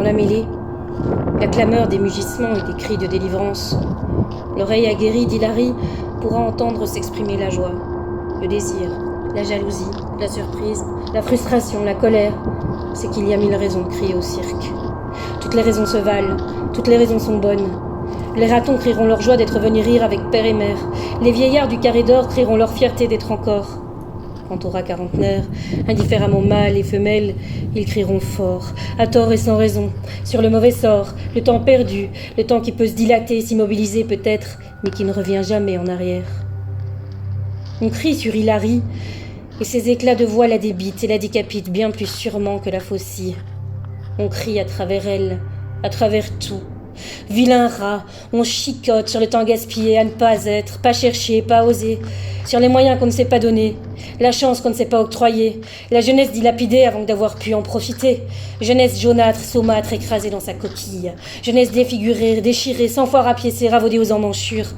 la mêlée, la clameur des mugissements et des cris de délivrance. L'oreille aguerrie d'Hilary pourra entendre s'exprimer la joie, le désir, la jalousie, la surprise, la frustration, la colère. C'est qu'il y a 1000 raisons de crier au cirque. Toutes les raisons se valent, toutes les raisons sont bonnes. Les ratons crieront leur joie d'être venus rire avec père et mère. Les vieillards du carré d'or crieront leur fierté d'être encore. Quant aux rats quarantenaires, indifféremment mâles et femelles, ils crieront fort, à tort et sans raison, sur le mauvais sort, le temps perdu, le temps qui peut se dilater, s'immobiliser peut-être, mais qui ne revient jamais en arrière. On crie sur Hilary, et ses éclats de voix la débitent et la décapitent bien plus sûrement que la faucille. On crie à travers elle, à travers tout. Vilain rat, on chicote sur le temps gaspillé à ne pas être, pas chercher, pas oser, sur les moyens qu'on ne sait pas donner, la chance qu'on ne sait pas octroyer, la jeunesse dilapidée avant d'avoir pu en profiter, jeunesse jaunâtre, saumâtre, écrasée dans sa coquille, jeunesse défigurée, déchirée, sans foi rapiécée, ravaudée aux emmanchures.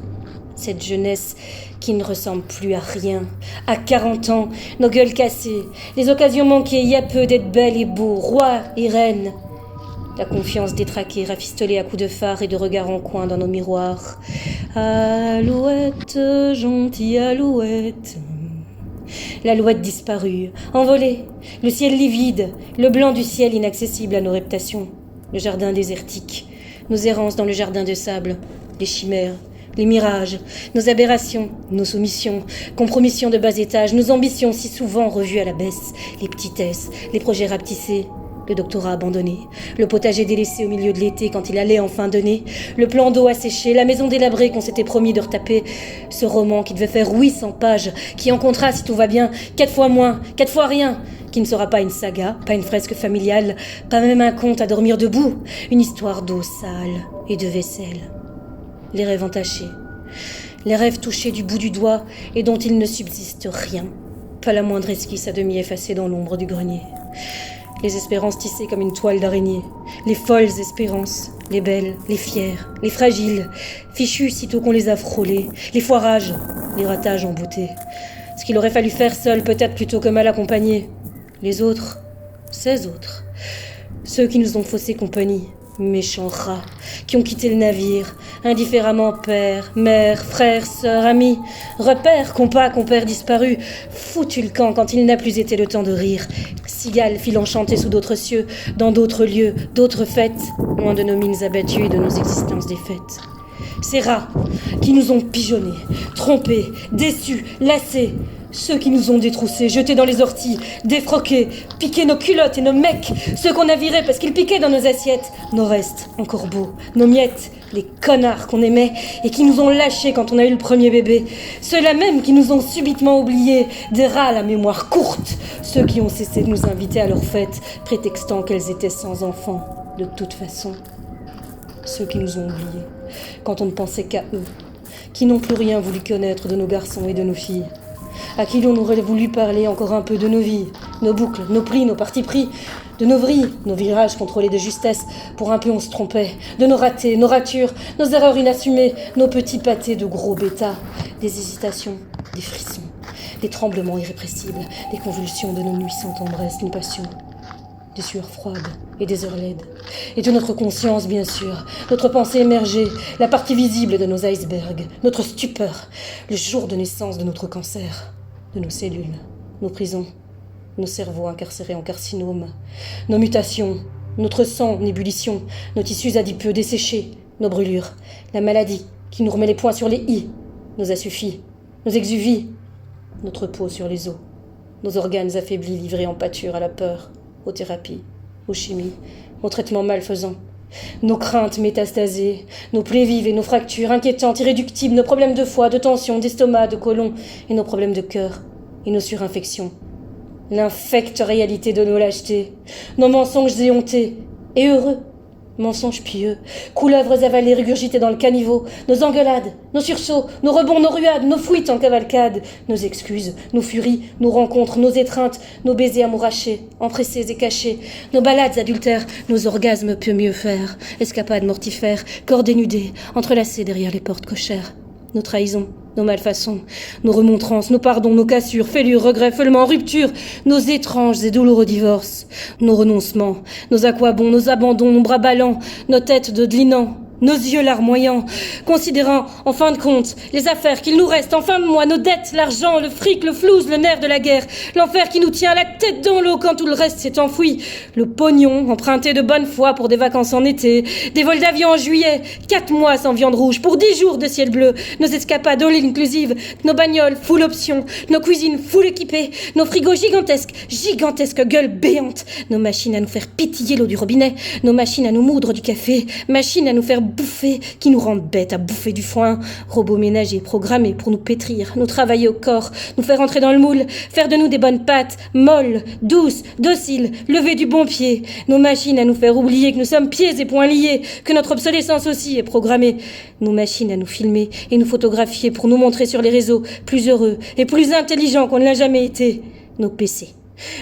Cette jeunesse qui ne ressemble plus à rien. À 40 ans, nos gueules cassées, les occasions manquées, il y a peu d'être belle et beau, roi et reine. La confiance détraquée, rafistolée à coups de phare et de regards en coin dans nos miroirs. Alouette, gentille alouette. L'alouette disparue, envolée, le ciel livide, le blanc du ciel inaccessible à nos reptations, le jardin désertique, nos errances dans le jardin de sable, les chimères, les mirages, nos aberrations, nos soumissions, compromissions de bas étage, nos ambitions si souvent revues à la baisse, les petitesses, les projets rapetissés, le doctorat abandonné, le potager délaissé au milieu de l'été quand il allait enfin donner, le plan d'eau asséché, la maison délabrée qu'on s'était promis de retaper, ce roman qui devait faire 800 pages, qui en comptera, si tout va bien, 4 fois moins, 4 fois rien, qui ne sera pas une saga, pas une fresque familiale, pas même un conte à dormir debout, une histoire d'eau sale et de vaisselle. Les rêves entachés, les rêves touchés du bout du doigt et dont il ne subsiste rien, pas la moindre esquisse à demi effacée dans l'ombre du grenier. Les espérances tissées comme une toile d'araignée, les folles espérances, les belles, les fières, les fragiles, fichues sitôt qu'on les a frôlées, les foirages, les ratages en beauté. Ce qu'il aurait fallu faire seul peut-être plutôt que mal accompagné. Les autres, ces autres, ceux qui nous ont faussé compagnie, méchants rats, qui ont quitté le navire, indifféremment père, mère, frère, sœur, amis, repères, compas, compères disparus, foutu le camp quand il n'a plus été le temps de rire, cigales filant chanter sous d'autres cieux, dans d'autres lieux, d'autres fêtes, loin de nos mines abattues et de nos existences défaites. Ces rats qui nous ont pigeonnés, trompés, déçus, lassés, ceux qui nous ont détroussés, jetés dans les orties, défroqués, piqué nos culottes et nos mecs, ceux qu'on a virés parce qu'ils piquaient dans nos assiettes, nos restes, encore beaux, nos miettes, les connards qu'on aimait et qui nous ont lâchés quand on a eu le premier bébé, ceux-là même qui nous ont subitement oubliés, des rats à la mémoire courte, ceux qui ont cessé de nous inviter à leurs fêtes, prétextant qu'elles étaient sans enfants, de toute façon, ceux qui nous ont oubliés, quand on ne pensait qu'à eux, qui n'ont plus rien voulu connaître de nos garçons et de nos filles, à qui l'on aurait voulu parler encore un peu de nos vies, nos boucles, nos plis, nos partis pris, de nos vrilles, nos virages contrôlés de justesse, pour un peu on se trompait, de nos ratés, nos ratures, nos erreurs inassumées, nos petits pâtés de gros bêta, des hésitations, des frissons, des tremblements irrépressibles, des convulsions de nos nuits sans tendresse ni passion, des sueurs froides et des heures laides, et de notre conscience bien sûr, notre pensée émergée, la partie visible de nos icebergs, notre stupeur, le jour de naissance de notre cancer, de nos cellules, nos prisons, nos cerveaux incarcérés en carcinomes, nos mutations, notre sang en ébullition, nos tissus adipeux desséchés, nos brûlures, la maladie qui nous remet les points sur les i, nos assufis, nos exuvies, notre peau sur les os, nos organes affaiblis livrés en pâture à la peur, aux thérapies, aux chimies, aux traitements malfaisants, nos craintes métastasées, nos plaies vives et nos fractures inquiétantes, irréductibles, nos problèmes de foie, de tension, d'estomac, de côlon et nos problèmes de cœur et nos surinfections. L'infecte réalité de nos lâchetés, nos mensonges éhontés et heureux, mensonges pieux, couleuvres avalées régurgitées dans le caniveau, nos engueulades, nos sursauts, nos rebonds, nos ruades, nos fuites en cavalcade, nos excuses, nos furies, nos rencontres, nos étreintes, nos baisers amourachés, empressés et cachés, nos balades adultères, nos orgasmes peu mieux faire, escapades mortifères, corps dénudés, entrelacés derrière les portes cochères, nos trahisons, Nos malfaçons, nos remontrances, nos pardons, nos cassures, fêlures, regrets, feulements, ruptures, nos étranges et douloureux divorces, nos renoncements, nos aquabons, nos abandons, nos bras ballants, nos têtes de glinants, nos yeux larmoyants, considérant, en fin de compte, les affaires qu'il nous reste en fin de mois, nos dettes, l'argent, le fric, le flouze, le nerf de la guerre, l'enfer qui nous tient la tête dans l'eau quand tout le reste s'est enfoui, le pognon emprunté de bonne foi pour des vacances en été, des vols d'avion en juillet, 4 mois sans viande rouge, pour 10 jours de ciel bleu, nos escapades all inclusive, nos bagnoles full option, nos cuisines full équipées, nos frigos gigantesques gueules béantes, nos machines à nous faire pétiller l'eau du robinet, nos machines à nous moudre du café, machines à nous faire bouffer, qui nous rendent bêtes à bouffer du foin, robots ménagers programmés pour nous pétrir, nous travailler au corps, nous faire entrer dans le moule, faire de nous des bonnes pattes, molles, douces, dociles, lever du bon pied, nos machines à nous faire oublier que nous sommes pieds et poings liés, que notre obsolescence aussi est programmée, nos machines à nous filmer et nous photographier pour nous montrer sur les réseaux plus heureux et plus intelligents qu'on ne l'a jamais été, nos PC,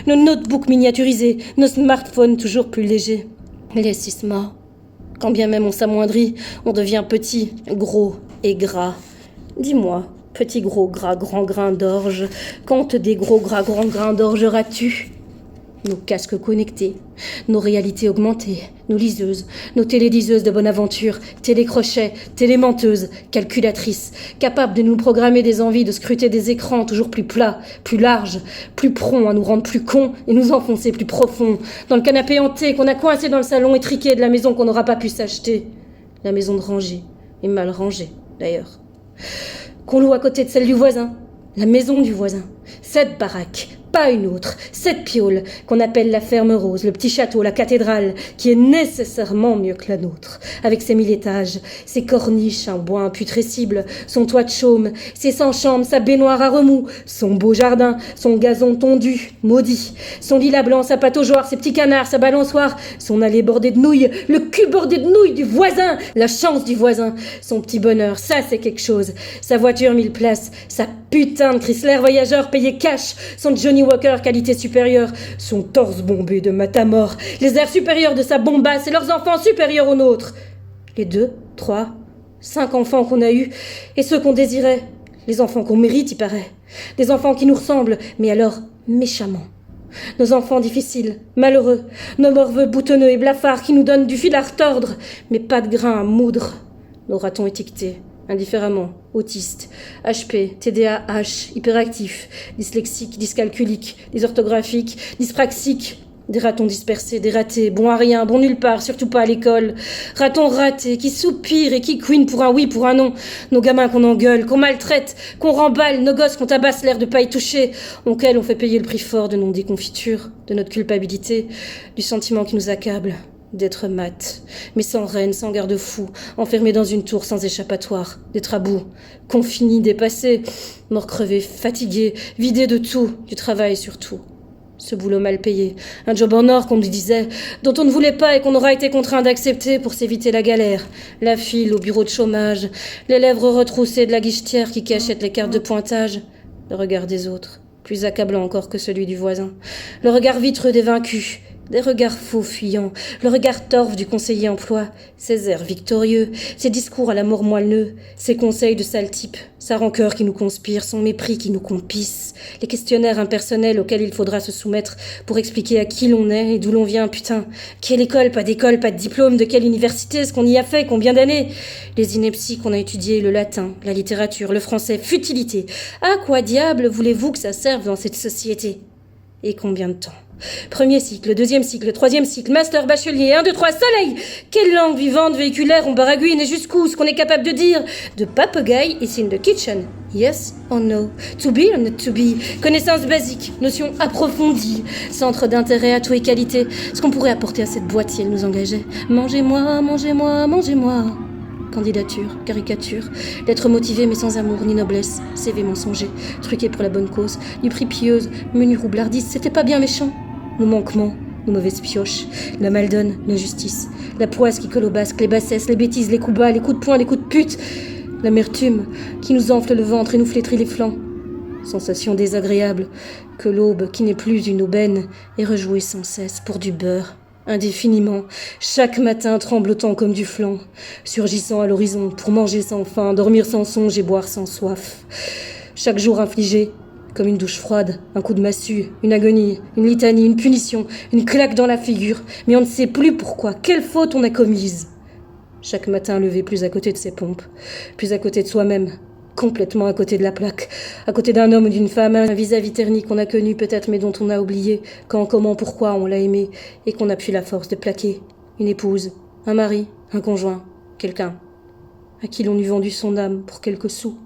nos notebooks miniaturisés, nos smartphones toujours plus légers, les 6 morts. Quand bien même on s'amoindrit, on devient petit, gros et gras. Dis-moi, petit gros gras grand grain d'orge, quand des gros gras grands grains d'orge auras-tu ? Nos casques connectés, nos réalités augmentées, nos liseuses, nos télédiseuses de bonne aventure, télécrochets, télémenteuses, calculatrices, capables de nous programmer des envies de scruter des écrans toujours plus plats, plus larges, plus prompts à nous rendre plus cons et nous enfoncer plus profond dans le canapé hanté qu'on a coincé dans le salon étriqué de la maison qu'on n'aura pas pu s'acheter. La maison de rangée, et mal rangée d'ailleurs. Qu'on loue à côté de celle du voisin, la maison du voisin, cette baraque, pas une autre, cette piole qu'on appelle la ferme rose, le petit château, la cathédrale, qui est nécessairement mieux que la nôtre, avec ses 1000 étages, ses corniches, un bois imputrescible, son toit de chaume, ses 100 chambres, sa baignoire à remous, son beau jardin, son gazon tondu, maudit, son lilas blanc, sa pataugeoire, ses petits canards, sa balançoire, son allée bordée de nouilles, le cul bordé de nouilles du voisin, la chance du voisin, son petit bonheur, ça c'est quelque chose, sa voiture 1000 places, sa putain de Chrysler voyageur payé cash, son Johnny Walker qualité supérieure, son torse bombé de matamor, les airs supérieurs de sa bombasse et leurs enfants supérieurs aux nôtres. Les 2, 3, 5 enfants qu'on a eus et ceux qu'on désirait, les enfants qu'on mérite, il paraît. Des enfants qui nous ressemblent, mais alors méchamment. Nos enfants difficiles, malheureux, nos morveux boutonneux et blafards qui nous donnent du fil à retordre, mais pas de grain à moudre. Nos ratons étiquetés, indifféremment, autistes, HP, TDAH, hyperactifs, dyslexiques, dyscalculiques, dysorthographiques, dyspraxiques, des ratons dispersés, des ratés, bons à rien, bons nulle part, surtout pas à l'école, ratons ratés, qui soupirent et qui couinent pour un oui, pour un non, nos gamins qu'on engueule, qu'on maltraite, qu'on remballe, nos gosses qu'on tabasse l'air de pas y toucher, auxquels on fait payer le prix fort de nos déconfitures, de notre culpabilité, du sentiment qui nous accable. D'être mat, mais sans reine, sans garde-fou, enfermé dans une tour sans échappatoire, d'être à bout, confiné, dépassé, mort crevé, fatigué, vidé de tout, du travail surtout. Ce boulot mal payé, un job en or qu'on nous disait, dont on ne voulait pas et qu'on aura été contraint d'accepter pour s'éviter la galère, la file au bureau de chômage, les lèvres retroussées de la guichetière qui cachette les cartes de pointage, le regard des autres, plus accablant encore que celui du voisin, le regard vitreux des vaincus, des regards faux fuyants, le regard torve du conseiller emploi, ses airs victorieux, ses discours à la mort moelleux, ses conseils de sale type, sa rancœur qui nous conspire, son mépris qui nous compisse, les questionnaires impersonnels auxquels il faudra se soumettre pour expliquer à qui l'on est et d'où l'on vient, putain. Quelle école, pas de diplôme, de quelle université, ce qu'on y a fait, combien d'années? Les inepties qu'on a étudiées, le latin, la littérature, le français, futilité. À quoi diable voulez-vous que ça serve dans cette société? Et combien de temps? Premier cycle, deuxième cycle, troisième cycle, master, bachelier, 1, 2, 3, soleil! Quelle langue vivante, véhiculaire, on baragouine et jusqu'où ce qu'on est capable de dire? De papagaï is in the kitchen. Yes or no? To be or not to be? Connaissances basiques, notions approfondies, centre d'intérêt à tout et qualité. Ce qu'on pourrait apporter à cette boîte si elle nous engageait. Mangez-moi, mangez-moi, mangez-moi. Candidature, caricature, lettres motivées mais sans amour ni noblesse, CV mensonger, truqué pour la bonne cause, du prix pieuse, menu roublardiste, c'était pas bien méchant. Nos manquements, nos mauvaises pioches, la maldonne, l'injustice, la poisse qui colle au basque, les bassesses, les bêtises, les coups bas, les coups de poing, les coups de pute, l'amertume qui nous enfle le ventre et nous flétrit les flancs. Sensation désagréable que l'aube, qui n'est plus une aubaine, est rejouée sans cesse pour du beurre. indéfiniment, chaque matin tremblotant comme du flanc, surgissant à l'horizon pour manger sans faim, dormir sans songe et boire sans soif. Chaque jour infligé, comme une douche froide, un coup de massue, une agonie, une litanie, une punition, une claque dans la figure, mais on ne sait plus pourquoi, quelle faute on a commise. Chaque matin levé plus à côté de ses pompes, plus à côté de soi-même, complètement à côté de la plaque, à côté d'un homme ou d'une femme, un vis-à-vis terni qu'on a connu peut-être mais dont on a oublié quand, comment, pourquoi on l'a aimé et qu'on n'a plus la force de plaquer. Une épouse, un mari, un conjoint, quelqu'un à qui l'on eût vendu son âme pour quelques sous,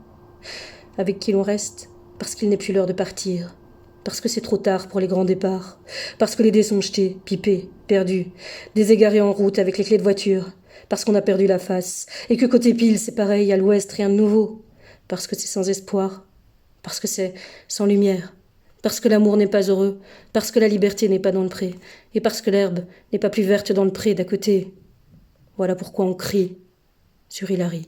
avec qui l'on reste parce qu'il n'est plus l'heure de partir, parce que c'est trop tard pour les grands départs, parce que les dés sont jetés, pipés, perdus, déségarés en route avec les clés de voiture, parce qu'on a perdu la face et que côté pile c'est pareil, à l'ouest rien de nouveau, parce que c'est sans espoir, parce que c'est sans lumière, parce que l'amour n'est pas heureux, parce que la liberté n'est pas dans le pré, et parce que l'herbe n'est pas plus verte dans le pré d'à côté. Voilà pourquoi on crie sur Hilary.